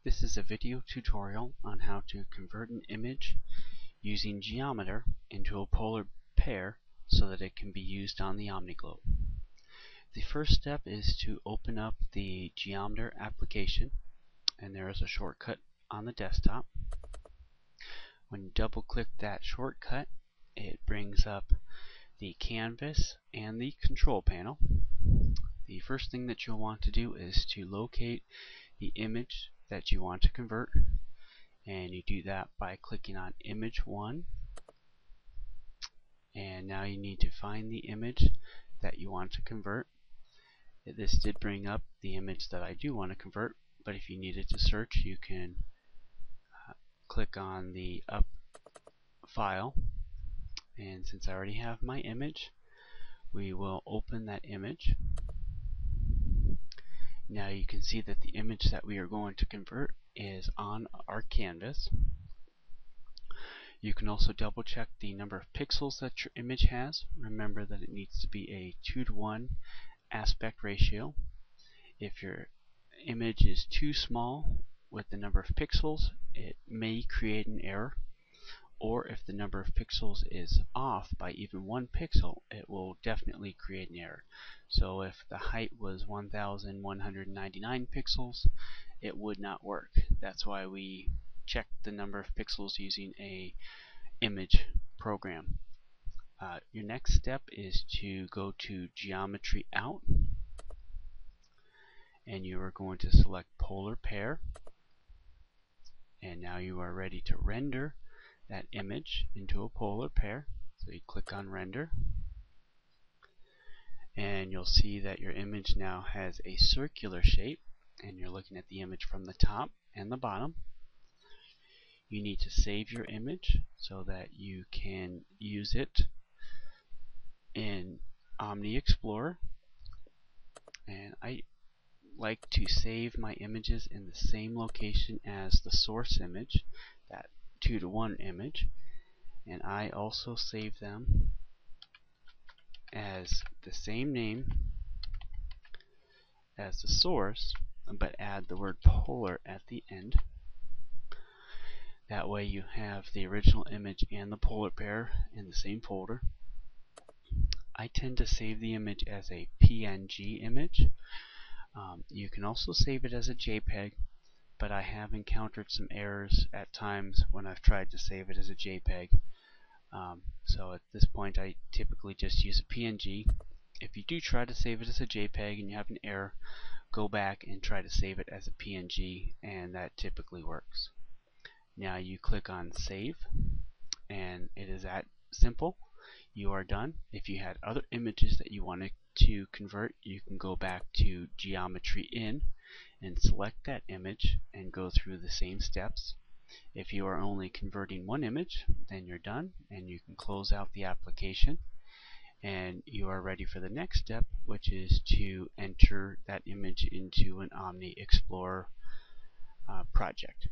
This is a video tutorial on how to convert an image using Geometer into a polar pair so that it can be used on the OmniGlobe. The first step is to open up the Geometer application, and there is a shortcut on the desktop. When you double click that shortcut, it brings up the canvas and the control panel. The first thing that you'll want to do is to locate the image that you want to convert, and you do that by clicking on image 1, and now you need to find the image that you want to convert. This did bring up the image that I do want to convert, but if you needed to search, you can click on the up file, and since I already have my image, we will open that image. Now you can see that the image that we are going to convert is on our canvas. You can also double check the number of pixels that your image has. Remember that it needs to be a 2:1 aspect ratio. If your image is too small with the number of pixels, it may create an error. Or if the number of pixels is off by even 1 pixel, it will definitely create an error. So if the height was 1199 pixels, it would not work. That's why we check the number of pixels using a image program. Your next step is to go to Geometry Out, and you are going to select Polar Pair, and now you are ready to render that image into a polar pair. So you click on Render, and you'll see that your image now has a circular shape, and you're looking at the image from the top and the bottom. You need to save your image so that you can use it in OmniExplorer, and I like to save my images in the same location as the source image, that 2:1 image, and I also save them as the same name as the source, but add the word polar at the end. That way you have the original image and the polar pair in the same folder. I tend to save the image as a PNG image. You can also save it as a JPEG, but I have encountered some errors at times when I've tried to save it as a JPEG. So at this point I typically just use a PNG. If you do try to save it as a JPEG and you have an error, go back and try to save it as a PNG, and that typically works. Now you click on Save, and it is that simple. You are done. If you had other images that you wanted to convert, you can go back to Geometry In and select that image and go through the same steps. If you are only converting one image, then you're done, and you can close out the application, and you are ready for the next step, which is to enter that image into an OmniExplorer project.